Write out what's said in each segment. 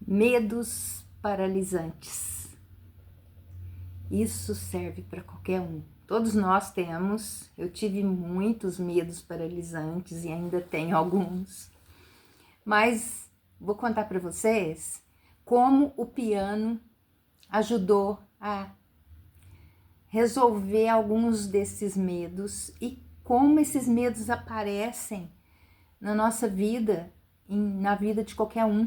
Medos paralisantes. Isso serve para qualquer um. Todos nós temos. Eu tive muitos medos paralisantes e ainda tenho alguns. Mas vou contar para vocês como o piano ajudou a resolver alguns desses medos e como esses medos aparecem na nossa vida, na vida de qualquer um,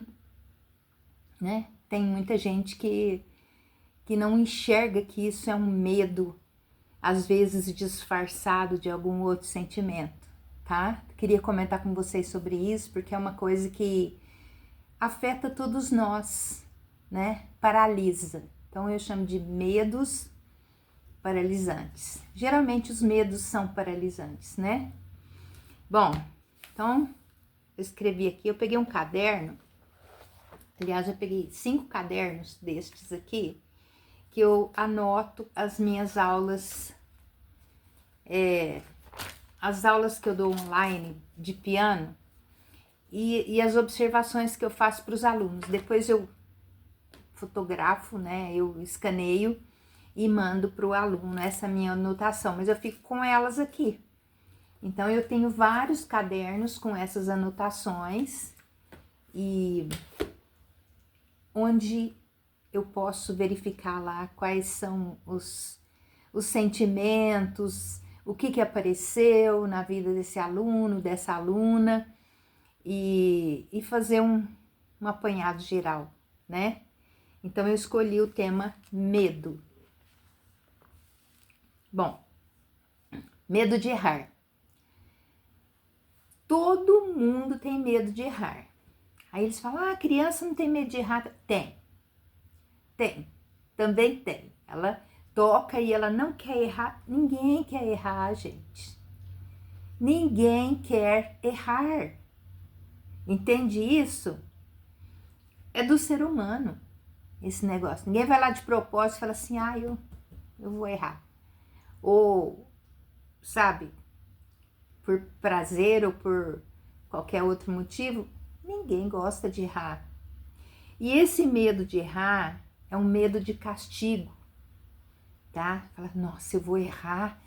né? Tem muita gente que não enxerga que isso é um medo, às vezes disfarçado de algum outro sentimento, tá? Queria comentar com vocês sobre isso, porque é uma coisa que afeta todos nós, né? Paralisa. Então eu chamo de medos paralisantes. Geralmente os medos são paralisantes, né? Bom, então eu escrevi aqui, eu peguei um caderno. Aliás, eu peguei 5 cadernos destes aqui, que eu anoto as minhas aulas, as aulas que eu dou online de piano e as observações que eu faço para os alunos. Depois eu fotografo, né? Eu escaneio e mando para o aluno essa minha anotação, mas eu fico com elas aqui. Então, eu tenho vários cadernos com essas anotações e onde eu posso verificar lá quais são os sentimentos, o que apareceu na vida desse aluno, dessa aluna, e fazer um apanhado geral, né? Então, eu escolhi o tema medo. Bom, medo de errar. Todo mundo tem medo de errar. Aí eles falam, a criança não tem medo de errar. Tem, também tem. Ela toca e ela não quer errar. Ninguém quer errar, gente. Ninguém quer errar. Entende isso? É do ser humano, esse negócio. Ninguém vai lá de propósito e fala assim, eu vou errar. Ou, sabe, por prazer ou por qualquer outro motivo, ninguém gosta de errar. E esse medo de errar é um medo de castigo, tá? Fala, nossa, eu vou errar.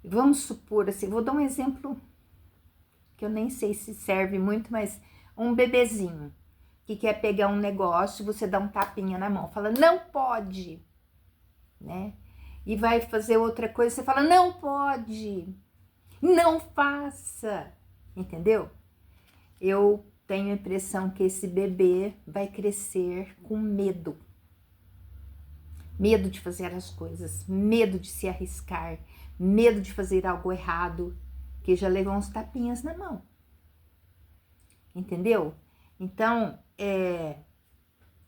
Vamos supor assim, vou dar um exemplo que eu nem sei se serve muito, mas um bebezinho que quer pegar um negócio, você dá um tapinha na mão, fala, não pode, né? E vai fazer outra coisa, você fala, não pode, não faça, entendeu? Eu tenho a impressão que esse bebê vai crescer com medo. Medo de fazer as coisas, medo de se arriscar, medo de fazer algo errado, que já levou uns tapinhas na mão. Entendeu? Então,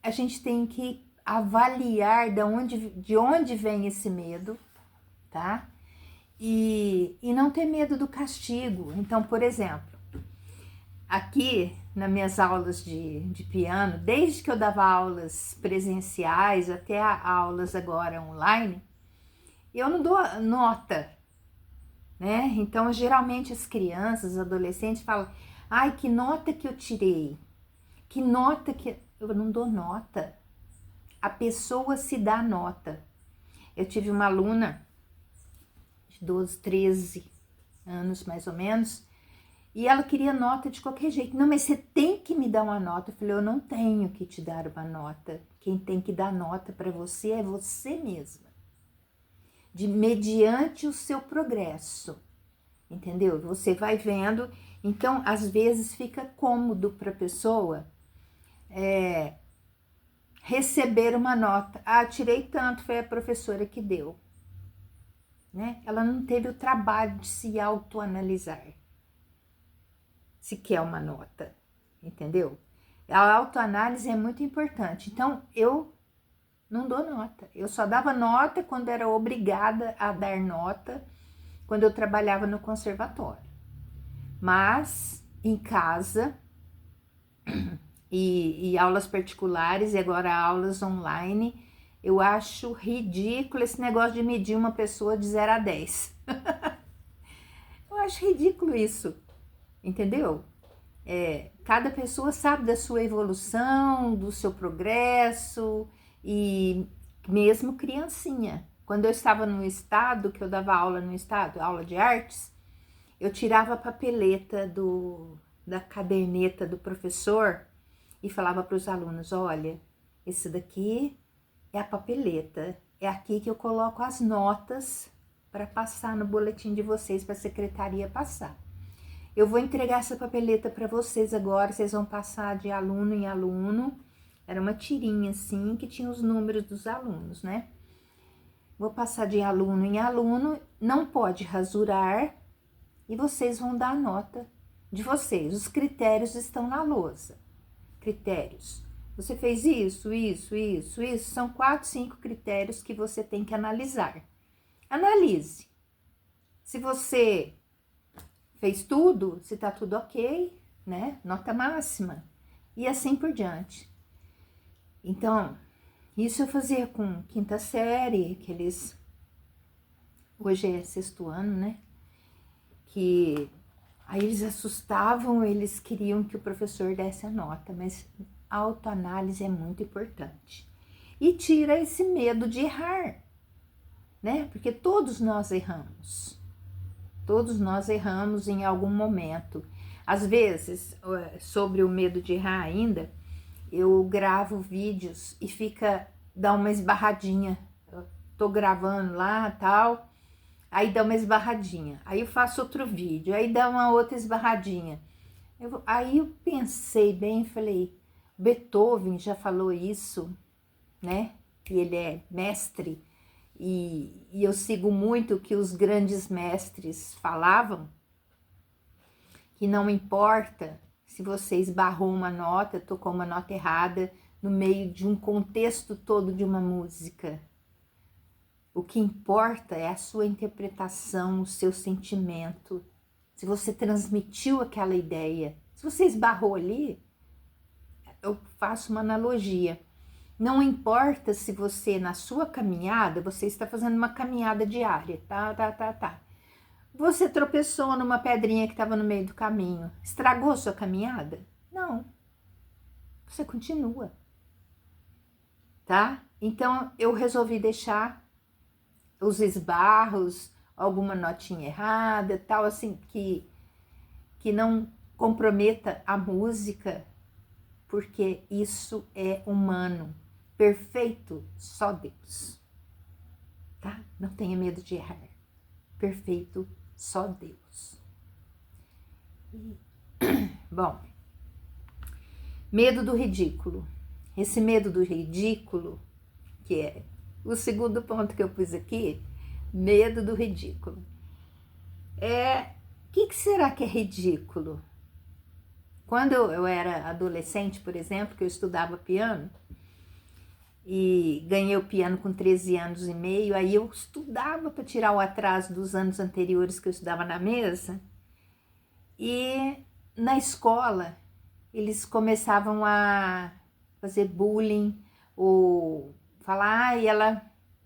a gente tem que avaliar de onde vem esse medo, tá? E não ter medo do castigo. Então, por exemplo, aqui nas minhas aulas de piano, desde que eu dava aulas presenciais até aulas agora online, eu não dou nota, né? Então, geralmente as crianças, os adolescentes falam, ai, que nota que eu tirei? Que nota que... Eu não dou nota. A pessoa se dá nota. Eu tive uma aluna de 12, 13 anos mais ou menos, e ela queria nota de qualquer jeito. Não, mas você tem que me dar uma nota. Eu falei, eu não tenho que te dar uma nota. Quem tem que dar nota para você é você mesma. Mediante o seu progresso. Entendeu? Você vai vendo. Então, às vezes fica cômodo para a pessoa receber uma nota. Ah, tirei tanto, foi a professora que deu. Né? Ela não teve o trabalho de se autoanalisar. Se quer uma nota, entendeu? A autoanálise é muito importante. Então, eu não dou nota. Eu só dava nota quando era obrigada a dar nota, quando eu trabalhava no conservatório. Mas, em casa, e aulas particulares, e agora aulas online, eu acho ridículo esse negócio de medir uma pessoa de 0 a 10. Eu acho ridículo isso. Entendeu? cada pessoa sabe da sua evolução, do seu progresso, e mesmo criancinha. Quando eu estava no estado, que eu dava aula no estado, aula de artes, eu tirava a papeleta da caderneta do professor e falava para os alunos, olha, esse daqui é a papeleta, é aqui que eu coloco as notas para passar no boletim de vocês, para a secretaria passar. Eu vou entregar essa papeleta para vocês agora, vocês vão passar de aluno em aluno. Era uma tirinha assim, que tinha os números dos alunos, né? Vou passar de aluno em aluno, não pode rasurar, e vocês vão dar a nota de vocês. Os critérios estão na lousa. Critérios. Você fez isso, isso, isso, isso. São 4, 5 critérios que você tem que analisar. Analise. Se você fez tudo, se tá tudo ok, né? Nota máxima. E assim por diante. Então, isso eu fazia com quinta série, que eles... Hoje é 6º ano, né? Que aí eles assustavam, eles queriam que o professor desse a nota, mas a autoanálise é muito importante. E tira esse medo de errar, né? Porque todos nós erramos. Todos nós erramos em algum momento. Às vezes, sobre o medo de errar ainda, eu gravo vídeos e dá uma esbarradinha. Eu tô gravando lá, tal, aí dá uma esbarradinha. Aí eu faço outro vídeo, aí dá uma outra esbarradinha. Aí eu pensei bem e falei, Beethoven já falou isso, né? E ele é mestre, e eu sigo muito o que os grandes mestres falavam, que não importa se você esbarrou uma nota, tocou uma nota errada no meio de um contexto todo de uma música. O que importa é a sua interpretação, o seu sentimento. Se você transmitiu aquela ideia, se você esbarrou ali, eu faço uma analogia. Não importa se você, na sua caminhada, você está fazendo uma caminhada diária, tá. Você tropeçou numa pedrinha que estava no meio do caminho. Estragou sua caminhada? Não. Você continua, tá? Então, eu resolvi deixar os esbarros, alguma notinha errada, tal, assim, que não comprometa a música, porque isso é humano. Perfeito, só Deus, tá? Não tenha medo de errar. Perfeito, só Deus. Bom, medo do ridículo. Esse medo do ridículo, que é o segundo ponto que eu pus aqui, medo do ridículo. O que será que é ridículo? Quando eu era adolescente, por exemplo, que eu estudava piano, e ganhei o piano com 13 anos e meio, aí eu estudava para tirar o atraso dos anos anteriores que eu estudava na mesa, e na escola eles começavam a fazer bullying, ou falar, ela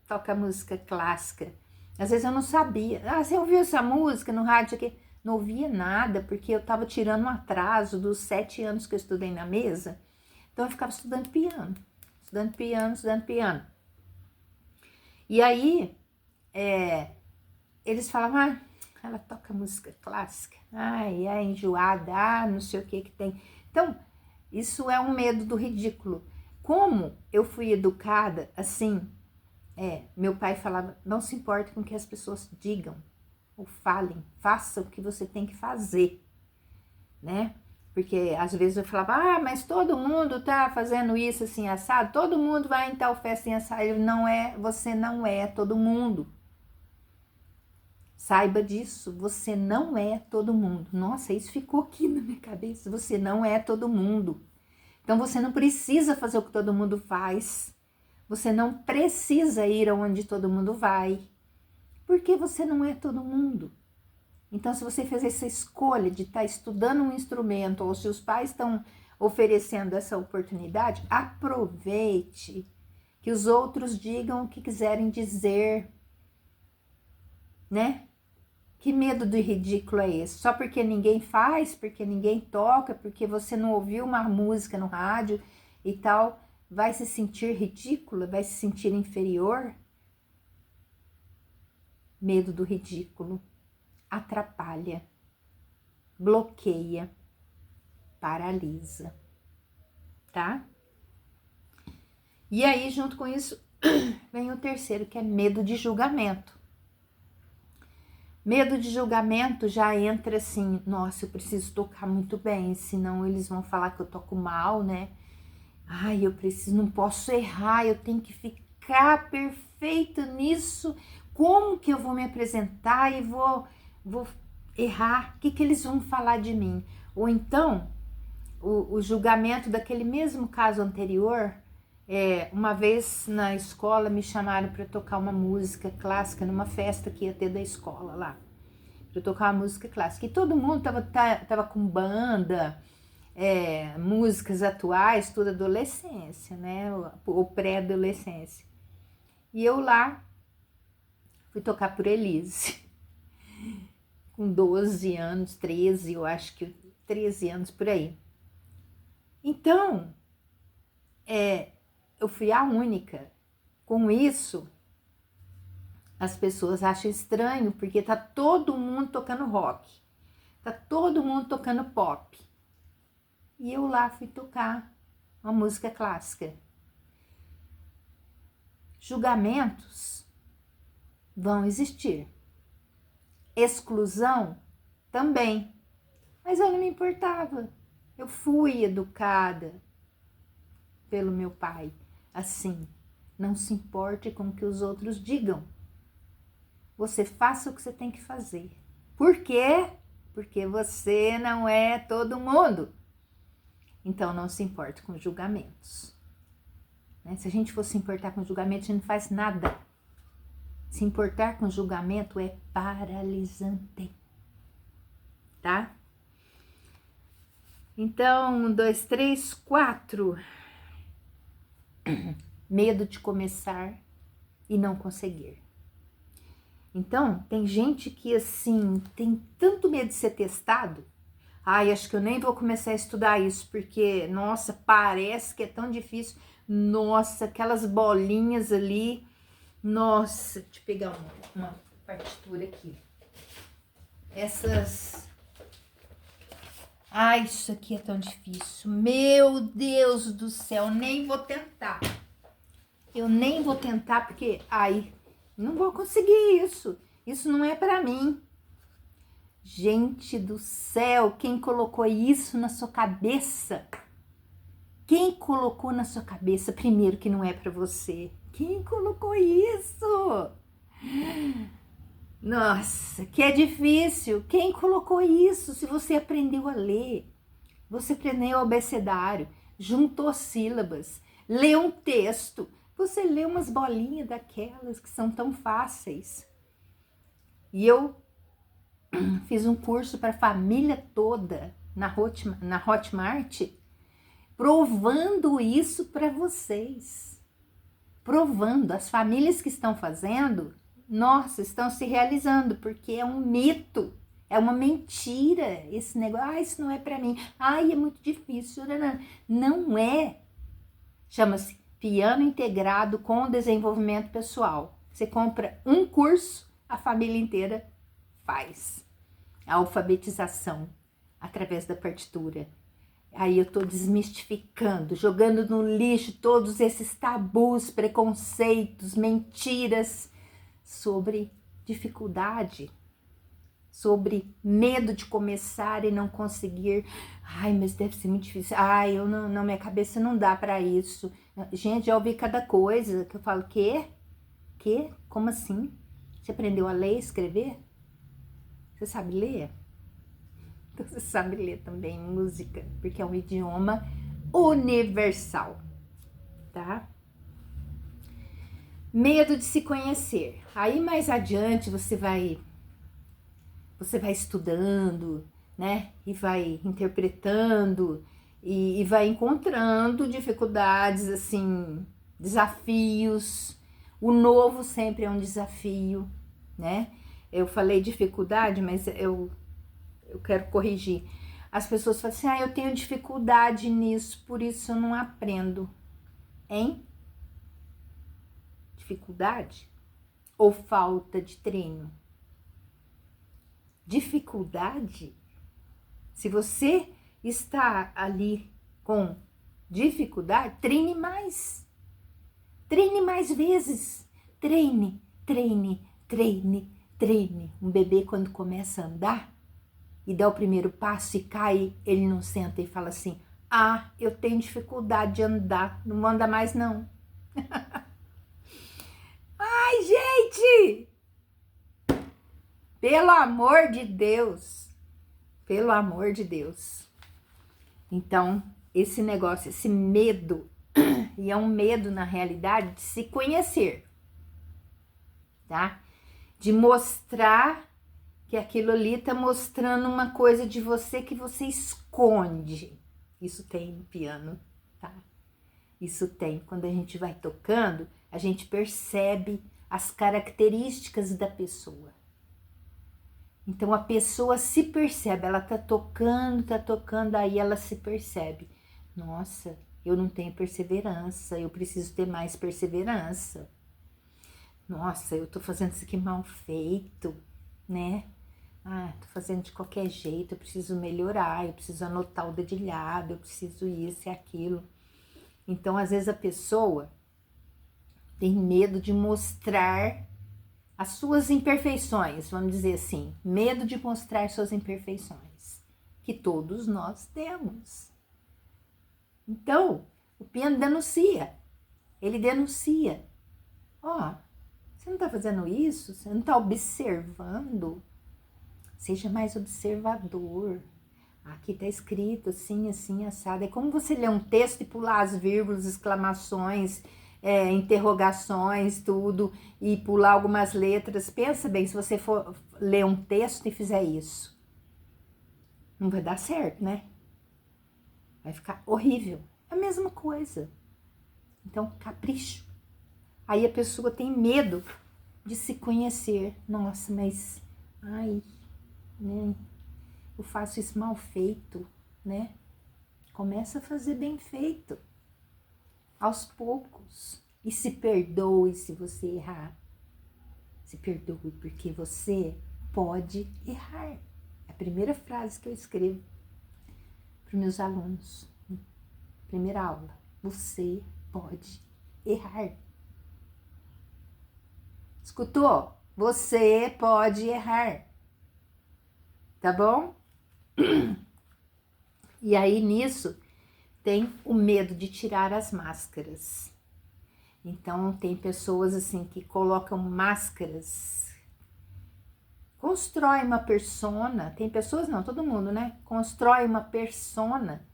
toca música clássica. Às vezes eu não sabia, você ouviu essa música no rádio aqui? Não ouvia nada, porque eu estava tirando um atraso dos 7 anos que eu estudei na mesa, então eu ficava estudando piano. E aí, eles falavam, ela toca música clássica, é enjoada, não sei o que tem. Então, isso é um medo do ridículo. Como eu fui educada assim, meu pai falava, não se importe com o que as pessoas digam ou falem, faça o que você tem que fazer, né? Porque às vezes eu falava, mas todo mundo tá fazendo isso assim, assado, todo mundo vai em tal festa assim, assado. Você não é todo mundo. Saiba disso, você não é todo mundo. Nossa, isso ficou aqui na minha cabeça, você não é todo mundo. Então você não precisa fazer o que todo mundo faz. Você não precisa ir aonde todo mundo vai. Porque você não é todo mundo. Então, se você fez essa escolha de estar estudando um instrumento, ou se os pais estão oferecendo essa oportunidade, aproveite, que os outros digam o que quiserem dizer, né? Que medo do ridículo é esse? Só porque ninguém faz, porque ninguém toca, porque você não ouviu uma música no rádio e tal, vai se sentir ridícula, vai se sentir inferior? Medo do ridículo atrapalha, bloqueia, paralisa, tá? E aí, junto com isso, vem o terceiro, que é medo de julgamento. Medo de julgamento já entra assim, nossa, eu preciso tocar muito bem, senão eles vão falar que eu toco mal, né? Ai, eu preciso, não posso errar, eu tenho que ficar perfeita nisso. Como que eu vou me apresentar e vou errar? O que eles vão falar de mim? Ou então, o julgamento daquele mesmo caso anterior, uma vez na escola me chamaram para tocar uma música clássica numa festa que ia ter da escola lá, para tocar uma música clássica, e todo mundo tava com banda, músicas atuais, tudo adolescência, né, ou pré-adolescência, e eu lá fui tocar por Elise, com 12 anos, 13, eu acho que 13 anos por aí. Então, eu fui a única. Com isso, as pessoas acham estranho, porque tá todo mundo tocando rock, tá todo mundo tocando pop. E eu lá fui tocar uma música clássica. Julgamentos vão existir. Exclusão também. Mas eu não me importava. Eu fui educada pelo meu pai. Assim, não se importe com o que os outros digam. Você faça o que você tem que fazer. Por quê? Porque você não é todo mundo. Então, não se importe com julgamentos. Né? Se a gente for se importar com julgamento, a gente não faz nada. Se importar com julgamento é paralisante. Tá? Então, 1, 2, 3, 4. Medo de começar e não conseguir. Então, tem gente que, assim, tem tanto medo de ser testado. Ai, acho que eu nem vou começar a estudar isso, porque, nossa, parece que é tão difícil. Nossa, aquelas bolinhas ali. Nossa, deixa eu pegar uma partitura aqui. Essas... Ai, isso aqui é tão difícil. Meu Deus do céu, nem vou tentar. Eu nem vou tentar, porque, ai, não vou conseguir isso. Isso não é pra mim. Gente do céu, quem colocou isso na sua cabeça? Quem colocou na sua cabeça, primeiro, que não é pra você? Quem colocou isso? Nossa, que é difícil. Quem colocou isso? Se você aprendeu a ler, você aprendeu o abecedário, juntou sílabas, leu um texto, você lê umas bolinhas daquelas que são tão fáceis. E eu fiz um curso para a família toda na Hotmart, provando isso para vocês. Provando, as famílias que estão fazendo, nossa, estão se realizando, porque é um mito, é uma mentira esse negócio. Isso não é para mim, é muito difícil. Não é. Chama-se Piano Integrado com Desenvolvimento Pessoal. Você compra um curso, a família inteira faz a alfabetização através da partitura. Aí eu tô desmistificando, jogando no lixo todos esses tabus, preconceitos, mentiras sobre dificuldade, sobre medo de começar e não conseguir. Ai, mas deve ser muito difícil. Ai, eu não, minha cabeça não dá para isso. Gente, já ouvi cada coisa que eu falo, quê? Como assim? Você aprendeu a ler e escrever? Você sabe ler? Então você sabe ler também música, porque é um idioma universal, tá? Medo de se conhecer. Aí mais adiante você vai estudando, né? E vai interpretando e vai encontrando dificuldades, assim, desafios. O novo sempre é um desafio, né? eu falei dificuldade, mas eu quero corrigir. As pessoas falam assim, eu tenho dificuldade nisso, por isso eu não aprendo. Hein? Dificuldade ou falta de treino? Dificuldade? Se você está ali com dificuldade, treine mais. Treine mais vezes. Treine, treine, treine, treine. Um bebê, quando começa a andar e dá o primeiro passo e cai, ele não senta e fala assim, eu tenho dificuldade de andar, não vou andar mais não. Ai, gente! Pelo amor de Deus! Pelo amor de Deus! Então, esse negócio, esse medo, e é um medo na realidade de se conhecer, tá? De mostrar que aquilo ali tá mostrando uma coisa de você que você esconde. Isso tem no piano, tá? Isso tem. Quando a gente vai tocando, a gente percebe as características da pessoa. Então a pessoa se percebe, ela tá tocando, aí ela se percebe. Nossa, eu não tenho perseverança, eu preciso ter mais perseverança. Nossa, eu tô fazendo isso aqui mal feito, né? Tô fazendo de qualquer jeito, eu preciso melhorar, eu preciso anotar o dedilhado, eu preciso isso e aquilo. Então, às vezes a pessoa tem medo de mostrar as suas imperfeições, vamos dizer assim, medo de mostrar suas imperfeições, que todos nós temos. Então, o piano denuncia, ele denuncia. Você não tá fazendo isso? Você não tá observando? Seja mais observador. Aqui tá escrito assim, assim, assado. É como você lê um texto e pular as vírgulas, exclamações, interrogações, tudo, e pular algumas letras. Pensa bem, se você for ler um texto e fizer isso, não vai dar certo, né? Vai ficar horrível. É a mesma coisa. Então, capricho. Aí a pessoa tem medo de se conhecer. Nossa, mas, né? Eu faço isso mal feito, né? Começa a fazer bem feito, aos poucos. E se perdoe se você errar. Se perdoe, porque você pode errar. É a primeira frase que eu escrevo para os meus alunos. Primeira aula. Você pode errar. Escutou? Você pode errar. Tá bom? E aí, nisso, tem o medo de tirar as máscaras. Então, tem pessoas assim que colocam máscaras, constrói uma persona, tem pessoas não, todo mundo, né? Constrói uma persona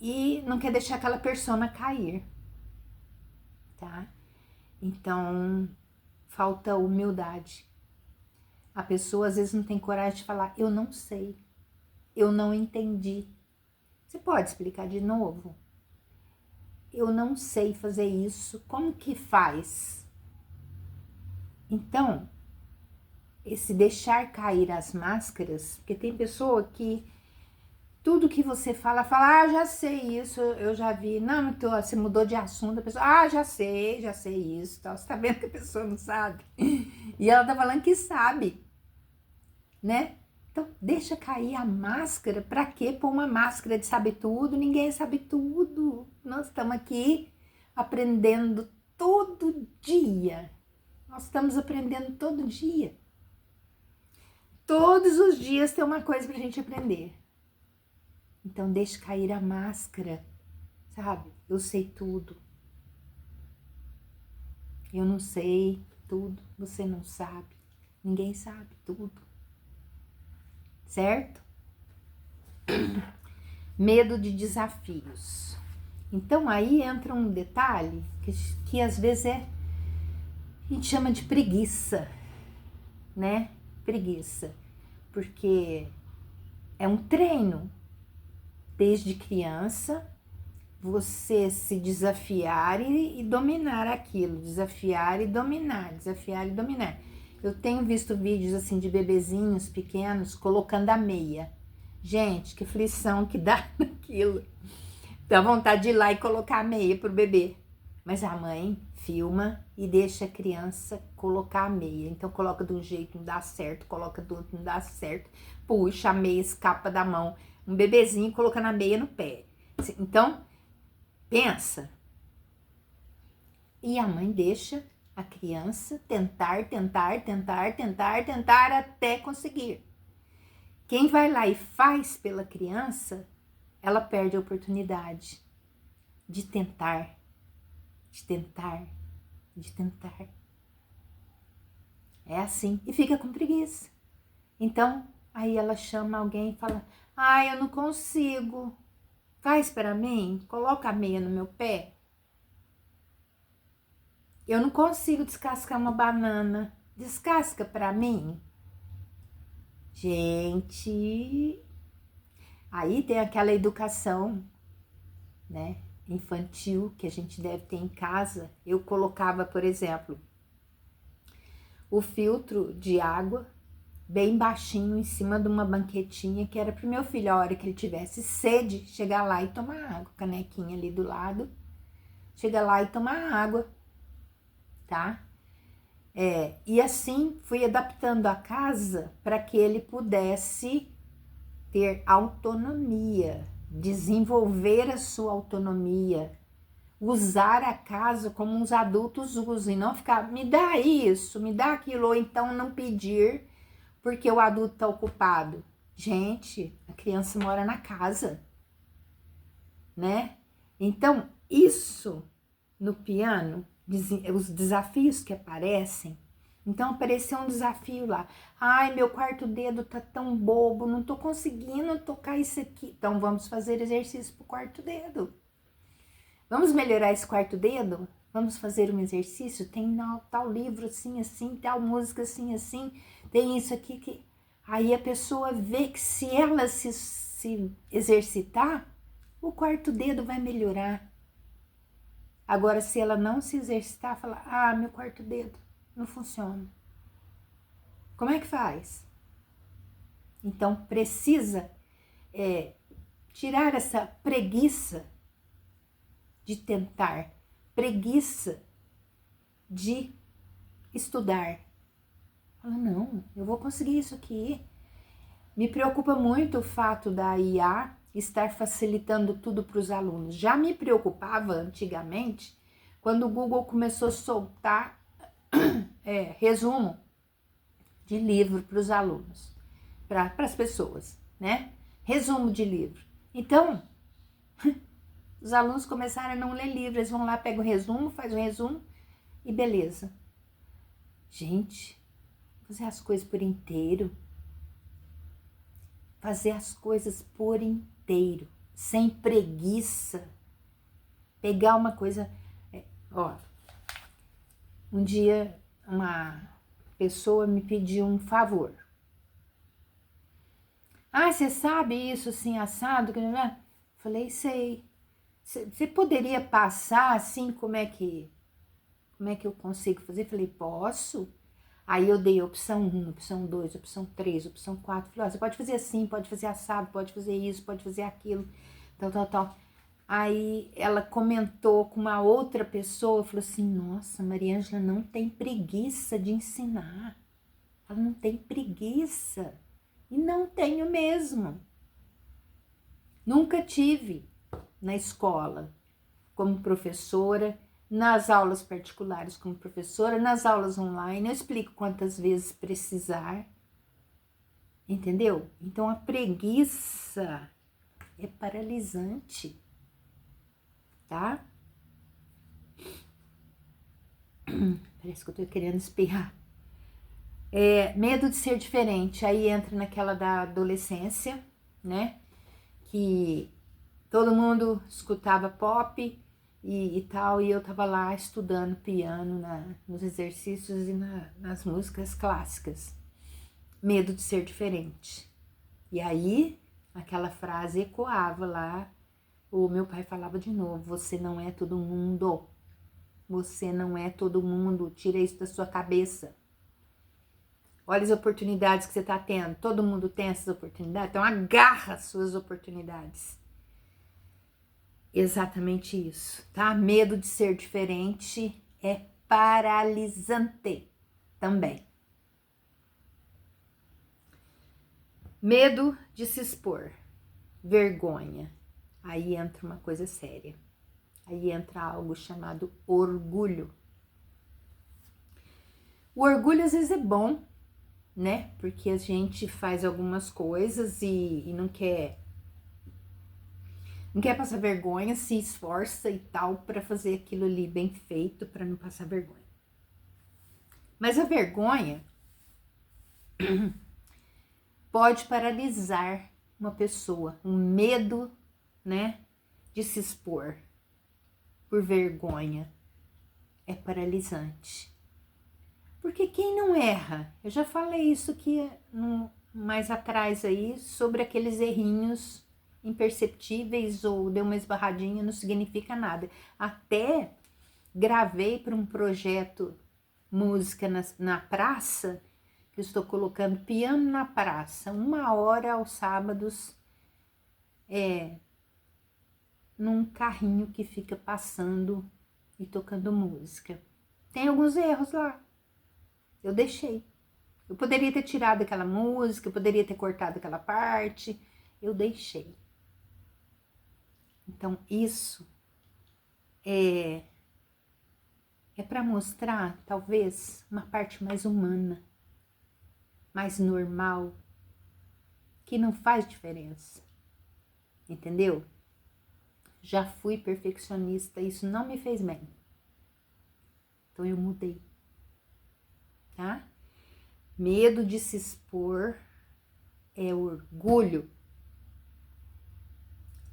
e não quer deixar aquela persona cair, tá? Então, falta humildade. A pessoa às vezes não tem coragem de falar, eu não sei, eu não entendi. Você pode explicar de novo? Eu não sei fazer isso, como que faz? Então, esse deixar cair as máscaras, porque tem pessoa que tudo que você fala, já sei isso, eu já vi, não, você mudou de assunto, a pessoa, já sei isso, tal. Você tá vendo que a pessoa não sabe? E ela tá falando que sabe, né? Então, deixa cair a máscara. Pra quê pôr uma máscara de sabe tudo? Ninguém sabe tudo. Nós estamos aqui aprendendo todo dia. Nós estamos aprendendo todo dia. Todos os dias tem uma coisa pra gente aprender. Então, deixa cair a máscara, sabe? Eu sei tudo. Eu não sei tudo. Você não sabe. Ninguém sabe tudo. Certo? Medo de desafios. Então aí entra um detalhe que às vezes a gente chama de preguiça, né? Preguiça, porque é um treino. Desde criança, você se desafiar e dominar aquilo, desafiar e dominar, desafiar e dominar. Eu tenho visto vídeos assim de bebezinhos pequenos colocando a meia. Gente, que aflição que dá naquilo. Dá vontade de ir lá e colocar a meia pro bebê. Mas a mãe filma e deixa a criança colocar a meia. Então coloca de um jeito, não dá certo, coloca do outro, não dá certo. Puxa, a meia escapa da mão. Um bebezinho colocando a meia no pé. Então, pensa. E a mãe deixa a criança tentar até conseguir. Quem vai lá e faz pela criança, ela perde a oportunidade de tentar. É assim, e fica com preguiça. Então, aí ela chama alguém e fala: eu não consigo, faz para mim, coloca a meia no meu pé. Eu não consigo descascar uma banana, descasca para mim. Gente, aí tem aquela educação, né, infantil que a gente deve ter em casa. Eu colocava, por exemplo, o filtro de água bem baixinho em cima de uma banquetinha que era pro meu filho, a hora que ele tivesse sede, chegar lá e tomar água, canequinha ali do lado, chega lá e tomar água, tá? E assim fui adaptando a casa para que ele pudesse ter autonomia, desenvolver a sua autonomia, usar a casa como os adultos usam e não ficar, me dá isso, me dá aquilo, ou então não pedir porque o adulto está ocupado. Gente, a criança mora na casa, né? Então, isso no piano, os desafios que aparecem. Então, apareceu um desafio lá. Ai, meu quarto dedo tá tão bobo, não tô conseguindo tocar isso aqui. Então, vamos fazer exercício pro quarto dedo. Vamos melhorar esse quarto dedo? Vamos fazer um exercício? Tem tal livro assim, assim, tal música assim, assim, tem isso aqui que... Aí a pessoa vê que se ela se exercitar, o quarto dedo vai melhorar. Agora, se ela não se exercitar, fala, meu quarto dedo não funciona. Como é que faz? Então, precisa tirar essa preguiça de tentar, preguiça de estudar. Fala, não, eu vou conseguir isso aqui. Me preocupa muito o fato da IA estar facilitando tudo para os alunos. Já me preocupava antigamente, quando o Google começou a soltar resumo de livro para os alunos, para as pessoas, né? Resumo de livro. Então, os alunos começaram a não ler livro, eles vão lá, pegam o resumo, faz o resumo e beleza. Gente, fazer as coisas por inteiro. Fazer as coisas por inteiro, sem preguiça. Pegar uma coisa... um dia uma pessoa me pediu um favor. Você sabe isso assim, assado? Falei, sei. Você poderia passar assim, como é que eu consigo fazer? Falei, posso. Aí eu dei opção 1, opção 2, opção 3, opção 4. Falei, você pode fazer assim, pode fazer assado, pode fazer isso, pode fazer aquilo, tal. Aí ela comentou com uma outra pessoa, falou assim, nossa, Mariângela não tem preguiça de ensinar. Ela não tem preguiça. E não tenho mesmo. Nunca tive na escola como professora, nas aulas particulares como professora, nas aulas online, eu explico quantas vezes precisar, entendeu? Então, a preguiça é paralisante, tá? Parece que eu tô querendo espirrar. Medo de ser diferente, aí entra naquela da adolescência, né? Que todo mundo escutava pop e tal, e eu tava lá estudando piano nos exercícios e nas músicas clássicas. Medo de ser diferente. E aí, aquela frase ecoava lá, o meu pai falava de novo, você não é todo mundo. Você não é todo mundo, tira isso da sua cabeça. Olha as oportunidades que você está tendo. Todo mundo tem essas oportunidades. Então agarra as suas oportunidades. Exatamente isso, tá? Medo de ser diferente é paralisante também. Medo de se expor, vergonha. Aí entra uma coisa séria. Aí entra algo chamado orgulho. O orgulho às vezes é bom, né? Porque a gente faz algumas coisas e não quer passar vergonha, se esforça e tal para fazer aquilo ali bem feito, para não passar vergonha. Mas a vergonha pode paralisar uma pessoa, um medo, né, de se expor por vergonha é paralisante. Porque quem não erra? Eu já falei isso aqui mais atrás aí, sobre aqueles errinhos imperceptíveis ou deu uma esbarradinha, não significa nada. Até gravei para um projeto música na praça, que eu estou colocando piano na praça, 1 hora aos sábados, num carrinho que fica passando e tocando música. Tem alguns erros lá. Eu deixei. Eu poderia ter tirado aquela música, eu poderia ter cortado aquela parte, eu deixei. Então, isso é para mostrar, talvez, uma parte mais humana, mais normal, que não faz diferença. Entendeu? Já fui perfeccionista, isso não me fez bem. Então, eu mudei. Tá? Medo de se expor é orgulho.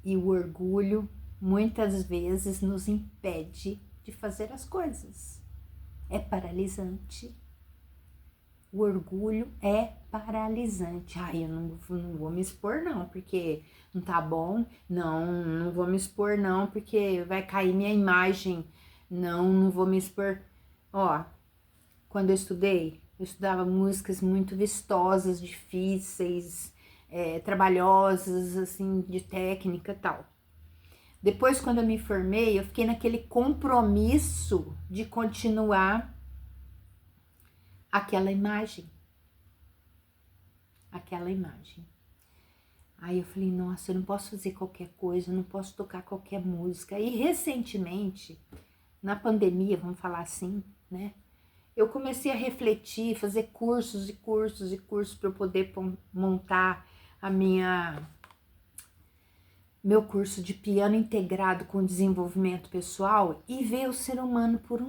E o orgulho muitas vezes nos impede de fazer as coisas. É paralisante. O orgulho é paralisante. Ai, eu não vou me expor não, porque não tá bom. Não vou me expor não, porque vai cair minha imagem. Não vou me expor. Ó, quando eu estudava músicas muito vistosas, difíceis, trabalhosas, assim, de técnica e tal. Depois, quando eu me formei, eu fiquei naquele compromisso de continuar aquela imagem. Aí eu falei, nossa, eu não posso fazer qualquer coisa, eu não posso tocar qualquer música. E recentemente, na pandemia, vamos falar assim, né? Eu comecei a refletir, fazer cursos e cursos e cursos para eu poder montar meu curso de piano integrado com desenvolvimento pessoal e ver o ser humano por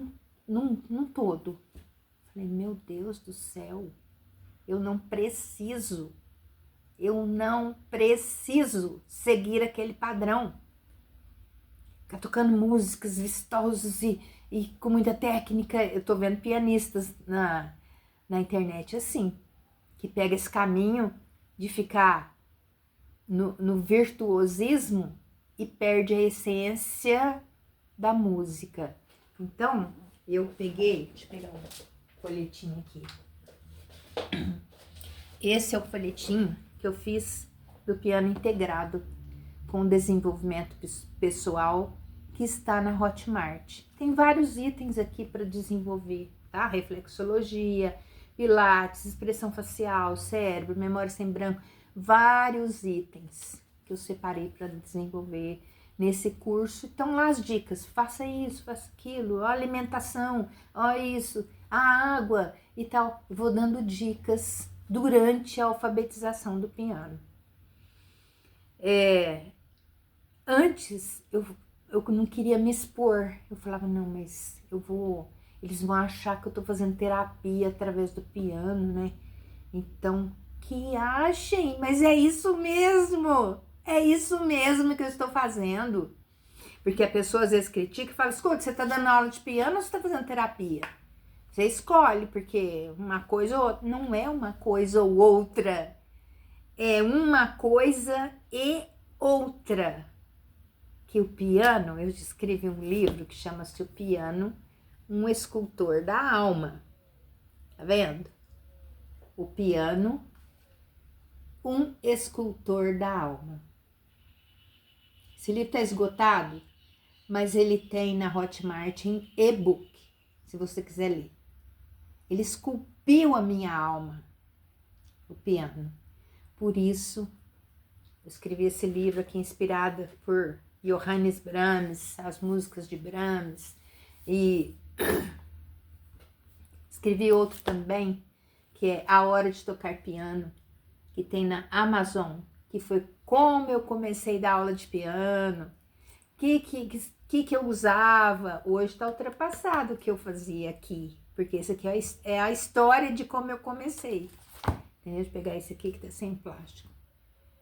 num todo. Falei, meu Deus do céu, eu não preciso seguir aquele padrão. Ficar tocando músicas vistosas e com muita técnica. Eu tô vendo pianistas na internet assim, que pega esse caminho de ficar no virtuosismo e perde a essência da música. Então, eu peguei, deixa eu pegar um folhetinho aqui. Esse é o folhetinho que eu fiz do piano integrado com desenvolvimento pessoal, que está na Hotmart. Tem vários itens aqui para desenvolver, tá? Reflexologia, pilates, expressão facial, cérebro, memória sem branco, vários itens que eu separei para desenvolver nesse curso. Então lá as dicas, faça isso, faça aquilo, ó, alimentação, ó isso, a água e tal. Eu vou dando dicas durante a alfabetização do piano. Antes eu não queria me expor. Eu falava, não, mas eles vão achar que eu tô fazendo terapia através do piano, né? Então, que achem, mas é isso mesmo que eu estou fazendo. Porque a pessoa às vezes critica e fala, escuta, você tá dando aula de piano ou você tá fazendo terapia? Você escolhe, porque uma coisa ou outra, não é uma coisa ou outra, é uma coisa e outra. Que o piano, eu escrevi um livro que chama-se O Piano, um escultor da alma. Tá vendo? O piano, um escultor da alma. Esse livro está esgotado, mas ele tem na Hotmart em e-book, se você quiser ler. Ele esculpiu a minha alma, o piano. Por isso, eu escrevi esse livro aqui inspirada por Johannes Brahms, as músicas de Brahms, e escrevi outro também, que é A Hora de Tocar Piano, que tem na Amazon, que foi como eu comecei a dar aula de piano, que eu usava. Hoje está ultrapassado o que eu fazia aqui, porque esse aqui é a história de como eu comecei. Entendeu? Deixa eu pegar esse aqui que tá sem plástico.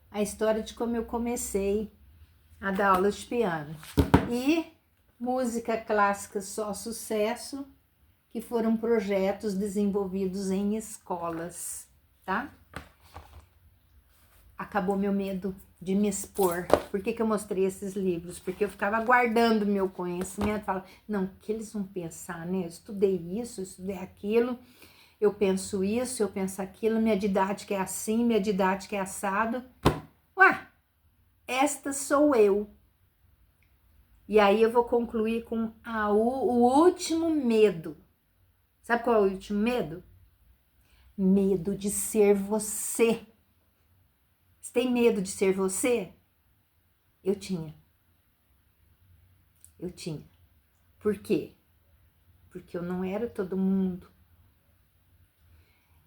A história de como eu comecei a dar aula de piano. E música clássica só sucesso, que foram projetos desenvolvidos em escolas, tá? Acabou meu medo de me expor. Por que eu mostrei esses livros? Porque eu ficava guardando meu conhecimento, falava, não, o que eles vão pensar, né? Eu estudei isso, eu estudei aquilo, eu penso isso, eu penso aquilo, minha didática é assim, minha didática é assado. Ué, esta sou eu. E aí eu vou concluir com o último medo. Sabe qual é o último medo? Medo de ser você. Você tem medo de ser você? Eu tinha. Por quê? Porque eu não era todo mundo.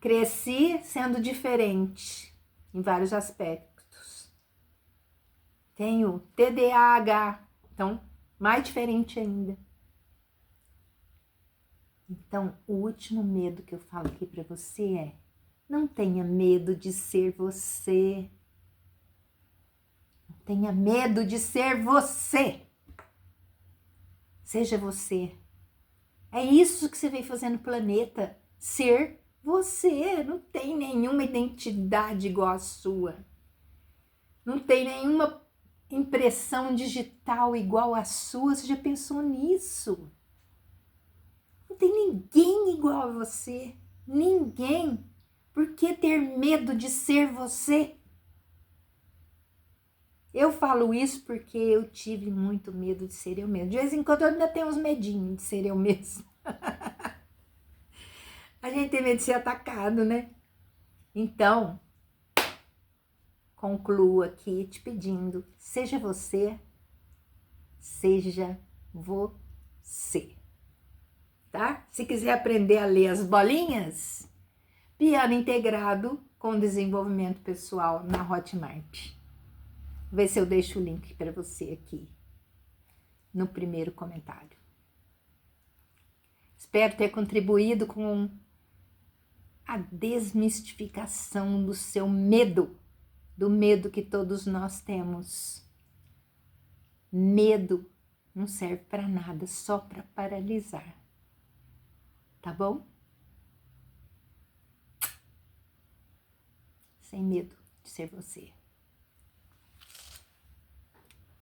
Cresci sendo diferente em vários aspectos. Tenho TDAH, então mais diferente ainda. Então, o último medo que eu falo aqui para você é: não tenha medo de ser você. Não tenha medo de ser você. Seja você. É isso que você veio fazer no planeta. Ser você. Não tem nenhuma identidade igual a sua. Não tem nenhuma impressão digital igual a sua. Você já pensou nisso? Não tem ninguém igual a você. Ninguém. Por que ter medo de ser você? Eu falo isso porque eu tive muito medo de ser eu mesmo. De vez em quando eu ainda tenho uns medinhos de ser eu mesmo. A gente tem medo de ser atacado, né? Então, concluo aqui te pedindo, seja você, tá? Se quiser aprender a ler as bolinhas, piano integrado com desenvolvimento pessoal na Hotmart. Vê se eu deixo o link para você aqui no primeiro comentário. Espero ter contribuído com a desmistificação do seu medo, do medo que todos nós temos. Medo não serve para nada, só para paralisar. Tá bom? Sem medo de ser você.